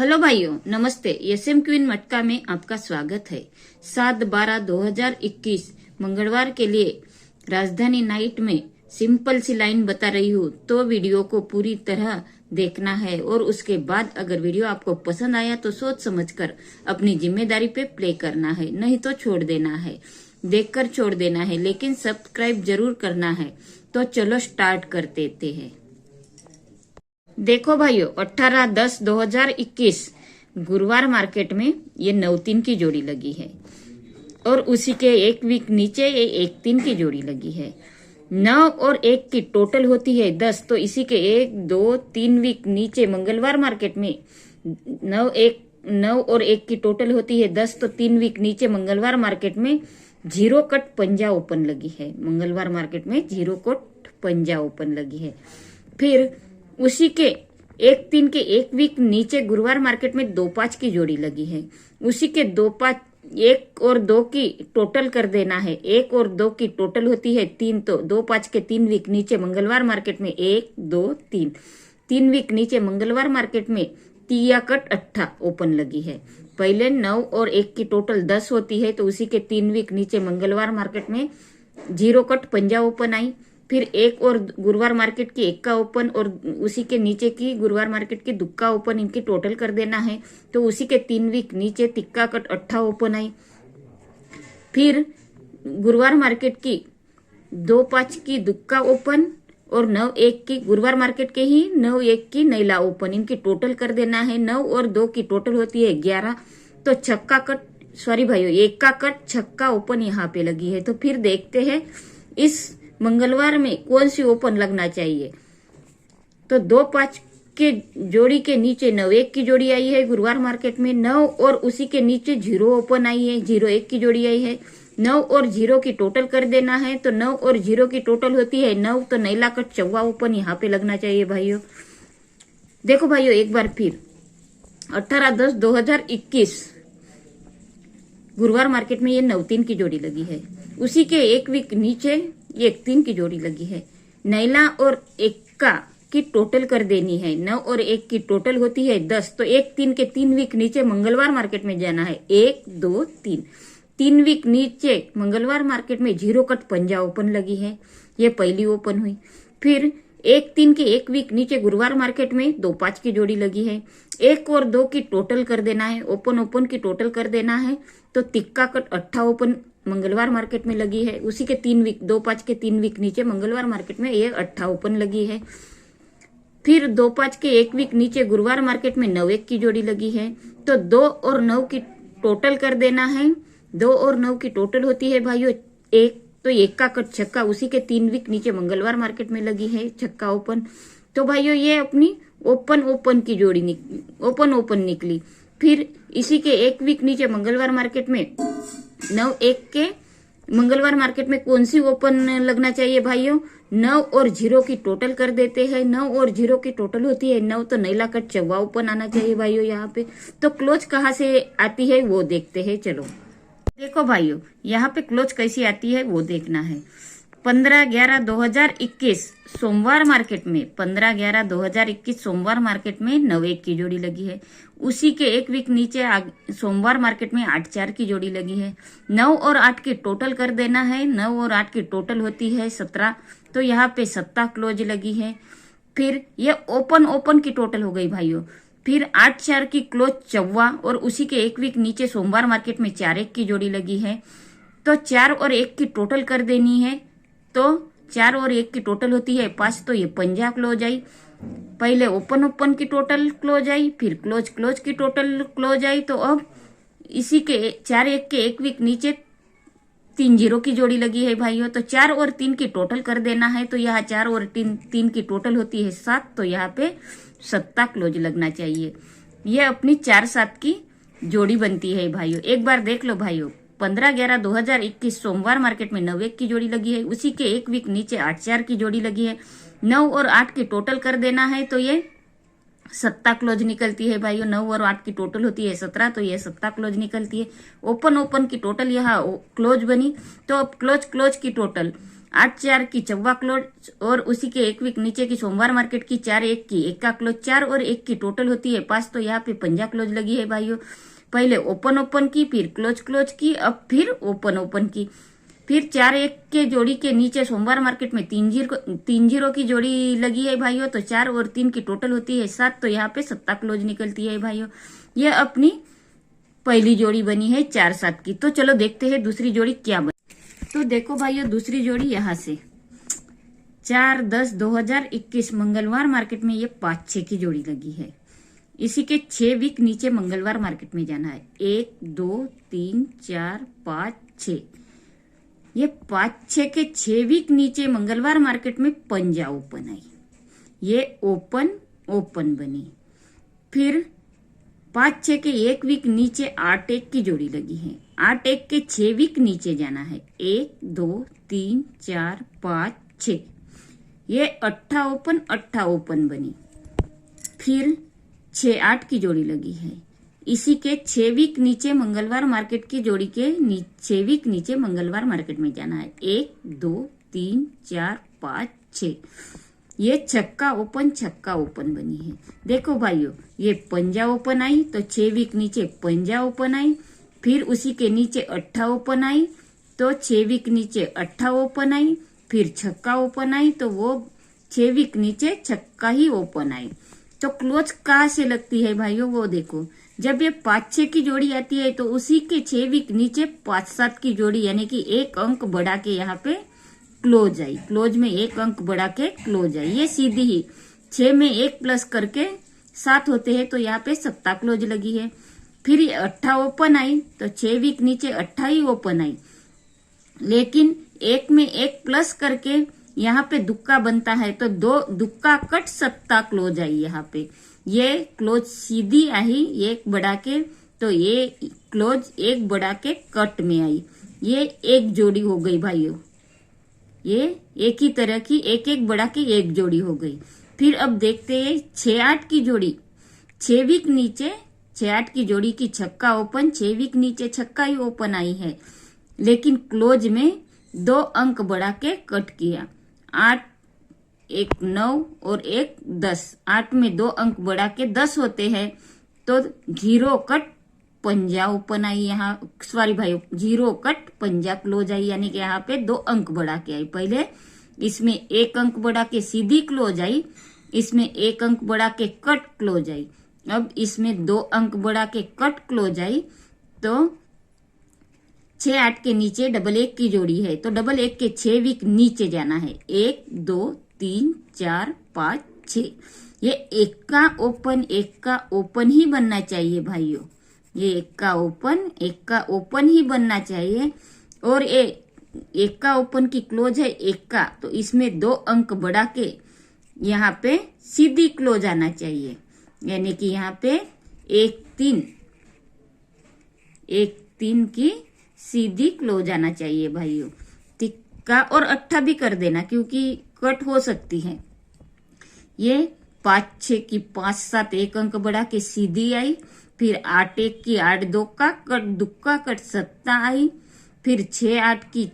Hello भाइयों, नमस्ते। SM queen मटका में आपका स्वागत है। 7/12/2021 मंगलवार के लिए राजधानी नाइट में सिंपल सी लाइन बता रही हूँ, तो वीडियो को पूरी तरह देखना है और उसके बाद अगर वीडियो आपको पसंद आया तो सोच समझकर अपनी जिम्मेदारी पे प्ले करना है, नहीं तो छोड़ देना है, देखकर छोड़ देना है, लेकिन सब्सक्राइब जरूर करना है। तो चलो स्टार्ट कर देते हैं। देखो भाइयों, 18/10/2021 गुरुवार मार्केट में ये 9-3 की जोड़ी लगी है और उसी के एक वीक नीचे ये 1-3 की जोड़ी लगी है। 9 और 1 की टोटल होती है 10, तो इसी के 1, 2, 3 वीक नीचे मंगलवार मार्केट में 9 और 1 की टोटल होती है 10, तो 3 वीक नीचे मंगलवार मार्केट में जीरो कट पंजा ओपन लगी है। मंगलवार मार्केट में जीरो कट पंजा ओपन लगी है। फिर उसी के 1-3 के एक वीक नीचे गुरुवार मार्केट में 2-5 की जोड़ी लगी है। उसी के 2-5 1 और 2 की टोटल कर देना है। 1 और 2 की टोटल होती है 3, तो 2-5 के 3 वीक नीचे मंगलवार मार्केट में 1, 2, 3। 3 वीक नीचे मंगलवार मार्केट में तिया कट 8 ओपन लगी है। पहले 9 और 1 की टोटल 10 होती है, तो उसी के 3 वीक नीचे मंगलवार मार्केट में जीरो कट पंजा ओपन आई। फिर 1 और गुरुवार मार्केट की 1 का ओपन और उसी के नीचे की गुरुवार मार्केट की दुक्का ओपन, इनकी टोटल कर देना है, तो उसी के 3 वीक नीचे तिक्का कट 8 ओपन आई। फिर गुरुवार मार्केट की 2-5 की दुक्का ओपन और 9-1 की गुरुवार मार्केट के ही 9-1 की नैला ओपन, इनकी टोटल कर देना है। 9 और 2 की टोटल होती है 11, तो छक्का कट सॉरी भाइयों 1 का कट छक्का ओपन यहाँ पे लगी है। तो फिर देखते हैं इस मंगलवार में कौन सी ओपन लगना चाहिए। तो 2-5 के जोड़ी के नीचे 9-1 की जोड़ी आई है गुरुवार मार्केट में। 9 और उसी के नीचे 0 ओपन आई है, 0-1 की जोड़ी आई है। 9 और 0 की टोटल कर देना है, तो 9 और 0 की टोटल होती है 9, तो नैला कट चौवा ओपन यहाँ पे लगना चाहिए भाइयों। देखो भाइयों एक बार फिर 18/10/2021 गुरुवार मार्केट में ये 9-3 की जोड़ी लगी है। उसी के एक वीक नीचे 1-3 की जोड़ी लगी है। नैला और 1 की टोटल कर देनी है। 9 और 1 की टोटल होती है 10, तो 1-3 के 3 वीक नीचे मंगलवार मार्केट में जाना है। 1, 2, 3। 3 वीक नीचे मंगलवार मार्केट में जीरो कट पंजा ओपन लगी है, ये पहली ओपन हुई। फिर 1-3 के एक वीक नीचे गुरुवार मार्केट में 2-5 की जोड़ी लगी है। 1 और 2 की टोटल कर देना है, ओपन की टोटल कर देना है, तो तिक्का कट 8 ओपन मंगलवार मार्केट में लगी है। उसी के 3 वीक 2-5 के 3 वीक नीचे मंगलवार मार्केट में ये 8 ओपन लगी है। फिर 2-5 के एक वीक नीचे गुरुवार मार्केट में 9-1 की जोड़ी लगी है, तो 2 और 9 की टोटल कर देना है। 2 और 9 की टोटल होती है भाइयों 1, तो 1 का कट छक्का उसी के 3 वीक नीचे मंगलवार मार्केट में लगी है, छक्का ओपन। तो भाइयों ये अपनी ओपन की जोड़ी ओपन निकली। फिर इसी के एक वीक नीचे मंगलवार मार्केट में 9-1 के मंगलवार मार्केट में कौन सी ओपन लगना चाहिए भाइयों। 9 और 0 की टोटल कर देते हैं। 9 और 0 की टोटल होती है 9, तो नैला कट चौवा ओपन आना चाहिए भाइयों यहाँ पे। तो क्लोज कहाँ से आती है वो देखते हैं। चलो देखो भाइयों यहाँ पे क्लोज कैसी आती है वो देखना है। 15/11/2021 सोमवार मार्केट में 15/11/2021 सोमवार मार्केट में 9-1 की जोड़ी लगी है। उसी के एक वीक नीचे सोमवार मार्केट में 8-4 की जोड़ी लगी है। 9 और 8 की टोटल कर देना है। 9 और 8 की टोटल होती है 17, तो यहाँ पे 17 क्लोज लगी है। फिर ये ओपन की टोटल हो गई भाइयों। फिर 8-4 की क्लोज चौवा और उसी के एक वीक नीचे सोमवार मार्केट में 4-1 की जोड़ी लगी है, तो 4 और 1 की टोटल कर देनी है, तो 4 और 1 की टोटल होती है 5, तो ये पंजा क्लोज आई। पहले ओपन की टोटल क्लोज आई, फिर क्लोज की टोटल क्लोज आई, तो अब इसी के 4-1 के एक वीक नीचे 3-0 की जोड़ी लगी है भाइयों। तो 4 और 3 की टोटल कर देना है, तो यहाँ 4 और 3 की टोटल होती है 7, तो यहाँ पे 7 क्लोज लगना चाहिए। ये अपनी 4-7 की जोड़ी बनती है भाइयों। एक बार देख लो भाइयों, 15/11/2021 सोमवार मार्केट में 9-1 की जोड़ी लगी है। उसी के एक वीक नीचे 8-4 की जोड़ी लगी है। 9 और 8 की टोटल कर देना है, तो ये 7 क्लोज निकलती है भाइयों। 9 और 8 की टोटल होती है 17, तो ये 7 क्लोज निकलती है। ओपन की टोटल यहाँ क्लोज बनी, तो अब क्लोज की टोटल 8-4 की चौवा क्लोज और उसी के एक वीक नीचे की सोमवार मार्केट की 4-1 की एक्का क्लोज, 4 और 1 की टोटल होती है 5। तो यहाँ पे पंजा क्लोज लगी है भाइयों। पहले ओपन की, फिर क्लोज की, अब फिर ओपन की, फिर 4-1 के जोड़ी के नीचे सोमवार मार्केट में 3-0 की जोड़ी लगी है भाइयों। तो 4 और 3 की टोटल होती है 7। तो यहाँ पे सत्ता क्लोज निकलती है भाइयों। ये अपनी पहली जोड़ी बनी है 4-7 की। तो चलो देखते हैं दूसरी जोड़ी क्या बनी। तो देखो भाइयों, दूसरी जोड़ी यहाँ से 4-10-2021 मंगलवार मार्केट में ये 5-6 की जोड़ी लगी है। इसी के 6 वीक नीचे मंगलवार मार्केट में जाना है। 1 2 3 4 5 6। ये 5-6 के 6 वीक नीचे मंगलवार मार्केट में पंजा ओपन आई। ये ओपन बनी। फिर 5-6 के 1 वीक नीचे 8-1 की जोड़ी लगी है। 8-1 के 6 वीक नीचे जाना है। 1 2 3 4 5 6। ये 8 ओपन बनी। फिर 6-8 की जोड़ी लगी है। इसी के 6 वीक नीचे मंगलवार मार्केट की जोड़ी के 6 वीक नीचे मंगलवार मार्केट में जाना है। 1 2 3 4 5 6। ये छक्का ओपन बनी है। देखो भाइयों, ये पंजा ओपन आई तो 6 वीक नीचे पंजा ओपन आई। फिर उसी के नीचे 8 ओपन आई तो 6 वीक नीचे 8 ओपन आई। फिर छक्का ओपन आई तो वो 6 वीक नीचे छक्का ही ओपन आई। तो क्लोज कहाँ से लगती है भाइयों, वो देखो। जब ये 5-6 की जोड़ी आती है तो उसी के 6 वीक नीचे 5-7 की जोड़ी, यानी कि 1 अंक बढ़ा के यहाँ पे क्लोज आई। क्लोज में 1 अंक बढ़ा के क्लोज आई। ये सीधी ही 6 में 1 प्लस करके 7 होते हैं। तो यहाँ पे सत्ता क्लोज लगी है। फिर ये 8 ओपन आई तो 6 वीक नीचे 8 ही ओपन आई। लेकिन 1 में 1 प्लस करके यहाँ पे दुक्का बनता है तो 2 दुक्का कट सत्ता क्लोज आई। यहाँ पे ये क्लोज सीधी आई 1 बढ़ा के, तो ये क्लोज 1 बढ़ा के कट में आई। ये एक जोड़ी हो गई भाइयों। ये एक ही तरह की 1-1 बढ़ा के एक जोड़ी हो गई। फिर अब देखते हैं 6-8 की जोड़ी। 6 वीक नीचे 6-8 की जोड़ी की छक्का ओपन, 6 वीक नीचे छक्का ही ओपन आई है। लेकिन क्लोज में 2 अंक बढ़ा के कट किया। 8 1 9 और 1 10। 8 में 2 अंक बढ़ा के 10 होते हैं। तो 0 कट पंजा ओपन आई। यहाँ सॉरी भाई, 0 कट पंजा क्लोज आई, यानी कि यहाँ पे 2 अंक बढ़ा के आई। पहले इसमें 1 अंक बढ़ा के सीधी क्लोज आई, इसमें 1 अंक बढ़ा के कट क्लोज आई। अब इसमें 2 अंक बढ़ा के कट क्लोज आई। तो 6-8 के नीचे 1-1 की जोड़ी है तो 1-1 के 6 वीक नीचे जाना है। 1 2 3 4 5 6। ये एक का ओपन ही बनना चाहिए भाइयों। ये एक का ओपन ही बनना चाहिए। और ये एक का ओपन की क्लोज है 1 का, तो इसमें 2 अंक बढ़ा के यहाँ पे सीधी क्लोज आना चाहिए, यानी कि यहाँ पे 1-3 की सीधी क्लोज आना चाहिए भाइयों। तिक्का और 8 भी कर देना क्योंकि कट हो सकती है। ये 5-6 की 5-7 1 अंक बढ़ा के सीधी आई। फिर 8-1 की 8-2 का कट दुक्का कट सत्ता आई। फिर 6-8 की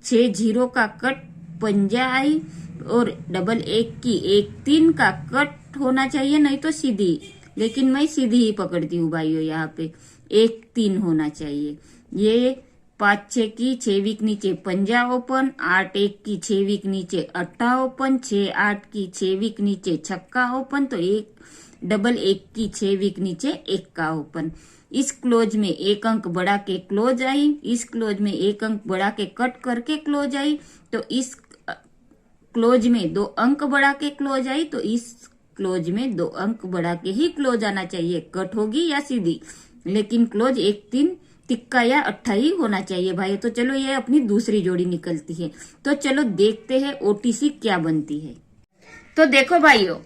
6-0 का कट पंजा आई। और 1-1 की 1-3 का कट होना चाहिए, नहीं तो सीधी। लेकिन मैं सीधी ही पकड़ती हूँ भाइयों, यहाँ पे 1-3 होना चाहिए। ये 5-6 की 6 वीक नीचे पंजा ओपन, 8-1 की 6 वीक नीचे 8 ओपन, 6-8 की 6 वीक नीचे छक्का ओपन, तो 1-1 की 6 वीक नीचे 1 का ओपन। इस क्लोज में 1 अंक बढ़ा के क्लोज आई, इस क्लोज में 1 अंक बढ़ा के कट करके क्लोज आई, तो इस क्लोज में 2 अंक बढ़ा के क्लोज आई, तो इस क्लोज में 2 अंक बढ़ा के ही क्लोज आना चाहिए। कट होगी या सीधी, लेकिन क्लोज 1-3 तिक्का या 8 ही होना चाहिए भाई। तो चलो ये अपनी दूसरी जोड़ी निकलती है। तो चलो देखते हैं ओटीसी क्या बनती है। तो देखो भाइयों,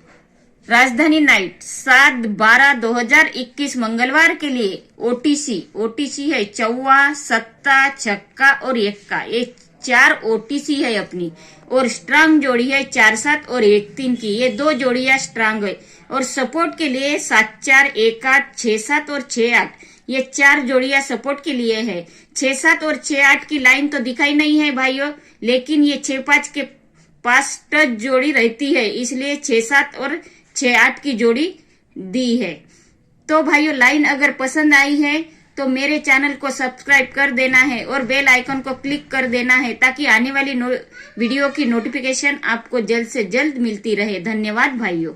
राजधानी नाइट 7/12/2021 मंगलवार के लिए ओटीसी है चौवा, सत्ता, छक्का और एक्का। ये 4 ओटीसी है अपनी। और स्ट्रांग जोड़ी है 4-7 और 1-3 की। ये 2 जोड़ियां स्ट्रांग है। और सपोर्ट के लिए 7-4, 1-8, 6-7 और 6-8। ये 4 जोड़ियां सपोर्ट के लिए है। 6-7 और 6-8 की लाइन तो दिखाई नहीं है भाइयों, लेकिन ये 6-5 के पास टच जोड़ी रहती है, इसलिए 6-7 और 6-8 की जोड़ी दी है। तो भाइयों लाइन अगर पसंद आई है तो मेरे चैनल को सब्सक्राइब कर देना है और बेल आइकन को क्लिक कर देना है, ताकि आने वाली वीडियो की नोटिफिकेशन आपको जल्द से जल्द मिलती रहे। धन्यवाद भाइयों।